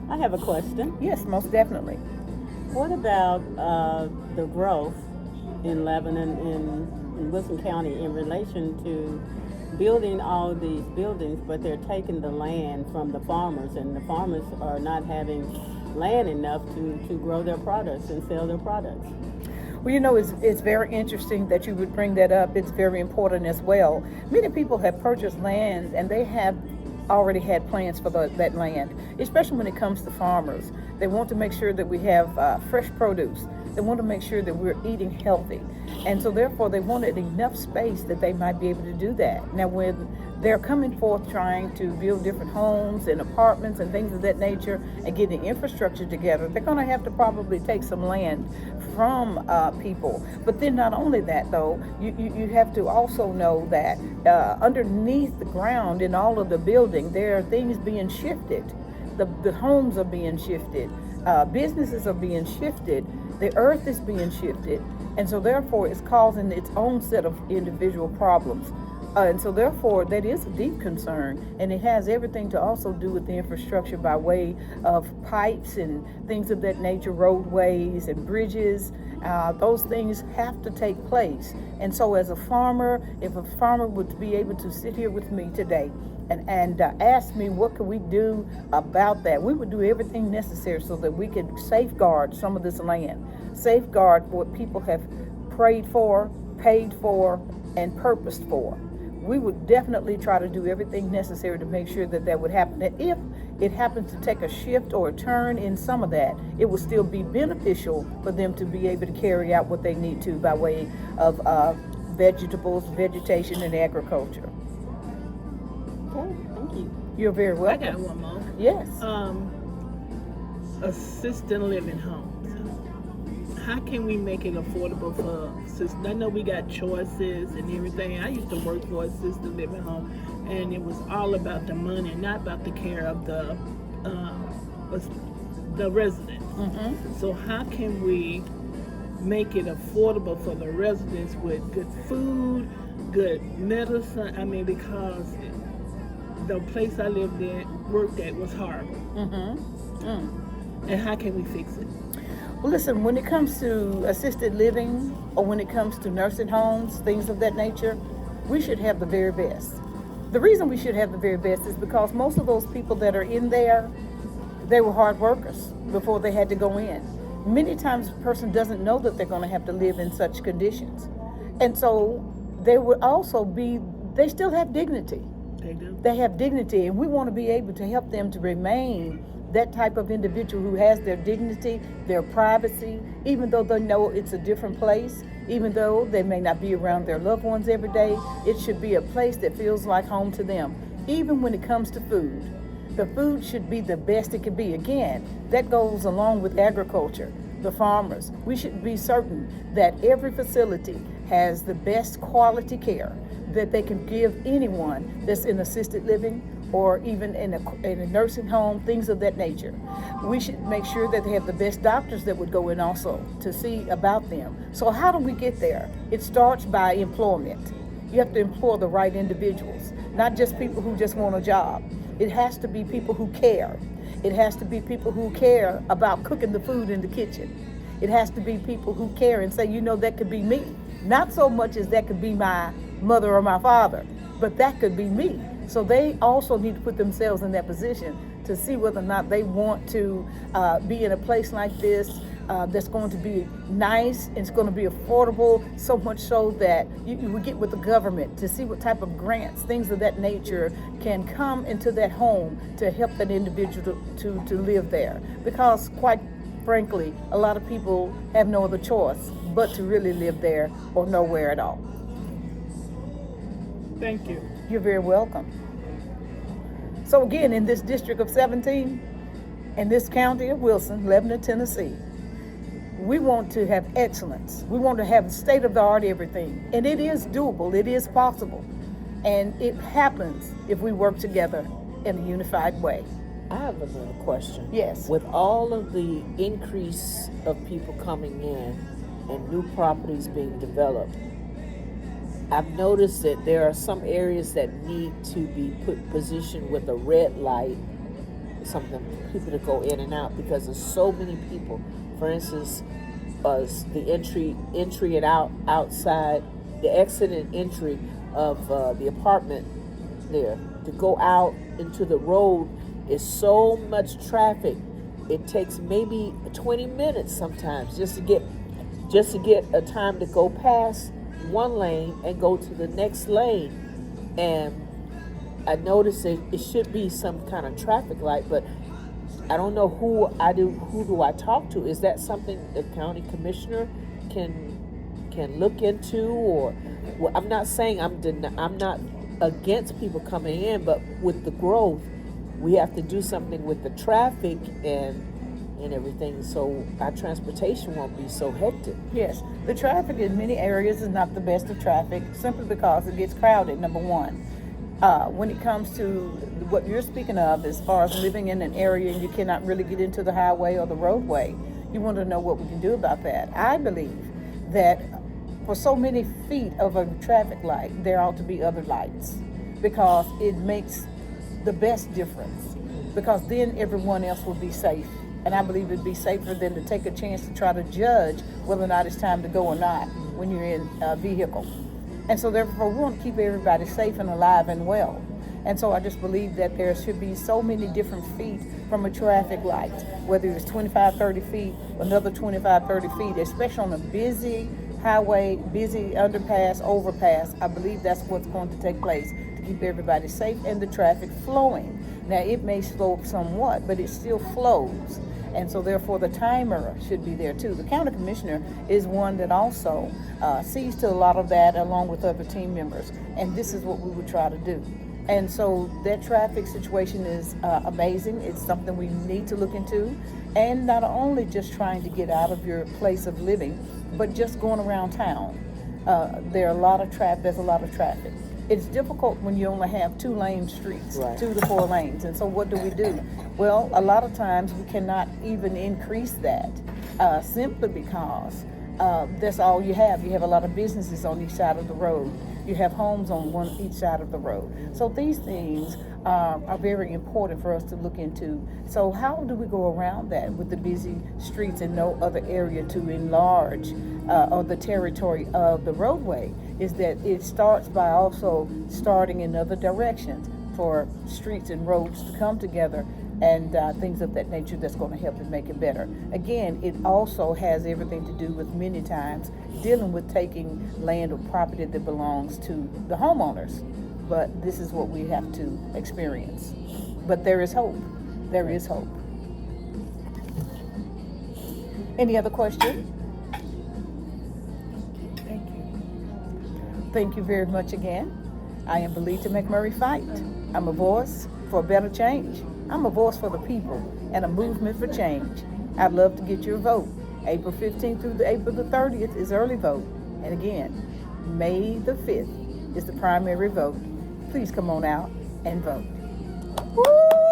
I have a question. Yes, most definitely. What about the growth in Lebanon in Wilson County in relation to building all these buildings, but they're taking the land from the farmers, and the farmers are not having land enough to grow their products and sell their products? Well, it's very interesting that you would bring that up. It's very important as well. Many people have purchased land and they have already had plans for that land, especially when it comes to farmers. They want to make sure that we have fresh produce. They want to make sure that we're eating healthy. And so, therefore, they wanted enough space that they might be able to do that. Now, when they're coming forth trying to build different homes and apartments and things of that nature and getting infrastructure together, they're going to have to probably take some land from people. But then not only that, though, you have to also know that underneath the ground in all of the building, there are things being shifted. The homes are being shifted. Businesses are being shifted. The earth is being shifted. And so therefore it's causing its own set of individual problems. And so therefore that is a deep concern, and it has everything to also do with the infrastructure by way of pipes and things of that nature, roadways and bridges. Those things have to take place. And so as a farmer, if a farmer would be able to sit here with me today and ask me what can we do about that, we would do everything necessary so that we could safeguard some of this land, safeguard what people have prayed for, paid for, and purposed for. We would definitely try to do everything necessary to make sure that that would happen. And if it happens to take a shift or a turn in some of that, it will still be beneficial for them to be able to carry out what they need to by way of vegetables, vegetation, and agriculture. Okay, thank you. You're very I welcome. got one more. Yes. Assisted living homes. How can we make it affordable for assisted? I know we got choices and everything. I used to work for assisted living home, and it was all about the money, not about the care of the residents. So how can we make it affordable for the residents with good food, good medicine? I mean, because the place I lived in, worked at, was horrible. And how can we fix it? Well, listen, when it comes to assisted living or when it comes to nursing homes, things of that nature, we should have the very best. The reason we should have the very best is because most of those people that are in there, they were hard workers before they had to go in. Many times a person doesn't know that they're going to have to live in such conditions. And so they would also they still have dignity. They do. They have dignity, and we want to be able to help them to remain that type of individual who has their dignity, their privacy, even though they know it's a different place, even though they may not be around their loved ones every day. It should be a place that feels like home to them. Even when it comes to food, the food should be the best it can be. Again, that goes along with agriculture, the farmers. We should be certain that every facility has the best quality care that they can give anyone that's in assisted living or even in a nursing home, things of that nature. We should make sure that they have the best doctors that would go in also to see about them. So how do we get there? It starts by employment. You have to employ the right individuals, not just people who just want a job. It has to be people who care. It has to be people who care about cooking the food in the kitchen. It has to be people who care and say, that could be me. Not so much as that could be my mother or my father, but that could be me. So they also need to put themselves in that position to see whether or not they want to be in a place like this that's going to be nice, it's going to be affordable, so much so that you would get with the government to see what type of grants, things of that nature can come into that home to help that individual to live there. Because quite frankly, a lot of people have no other choice but to really live there or nowhere at all. Thank you. You're very welcome. So again, in this district of 17, in this county of Wilson, Lebanon, Tennessee, we want to have excellence. We want to have state-of-the-art everything. And it is doable. It is possible. And it happens if we work together in a unified way. I have another question. Yes. With all of the increase of people coming in and new properties being developed, I've noticed that there are some areas that need to be positioned with a red light something for people to go in and out because there's so many people. For instance, the entry and outside, the exit and entry of the apartment there to go out into the road is so much traffic. It takes maybe 20 minutes sometimes just to get a time to go past one lane and go to the next lane. And I noticed it should be some kind of traffic light, but I don't know who do I talk to? Is that something the county commissioner can look into? Or well, I'm not saying I'm not against people coming in, but with the growth, we have to do something with the traffic and everything, so our transportation won't be so hectic. Yes, the traffic in many areas is not the best of traffic simply because it gets crowded, number one. When it comes to what you're speaking of, as far as living in an area and you cannot really get into the highway or the roadway, you want to know what we can do about that. I believe that for so many feet of a traffic light, there ought to be other lights because it makes the best difference, because then everyone else will be safe. And I believe it'd be safer than to take a chance to try to judge whether or not it's time to go or not when you're in a vehicle. And so therefore we want to keep everybody safe and alive and well. And so I just believe that there should be so many different feet from a traffic light, whether it's 25, 30 feet, another 25, 30 feet, especially on a busy highway, busy underpass, overpass. I believe that's what's going to take place to keep everybody safe and the traffic flowing. Now it may slow up somewhat, but it still flows. And so therefore the timer should be there too. The county commissioner is one that also sees to a lot of that along with other team members. And this is what we would try to do. And so that traffic situation is amazing. It's something we need to look into. And not only just trying to get out of your place of living, but just going around town. There's a lot of traffic. It's difficult when you only have 2-lane streets, Right. 2 to 4 lanes. And so what do? Well, a lot of times we cannot even increase that simply because that's all you have. You have a lot of businesses on each side of the road. You have homes on each side of the road. So these things are very important for us to look into. So how do we go around that with the busy streets and no other area to enlarge or the territory of the roadway? Is that it starts by also starting in other directions for streets and roads to come together and things of that nature that's going to help it make it better. Again, it also has everything to do with many times dealing with taking land or property that belongs to the homeowners. But this is what we have to experience. But there is hope. There is hope. Any other question? Thank you. Thank you very much again. I am Belita McMurray Fight. I'm a voice for a better change. I'm a voice for the people and a movement for change. I'd love to get your vote. April 15th through April the 30th is early vote. And again, May the 5th is the primary vote. Please come on out and vote. Woo!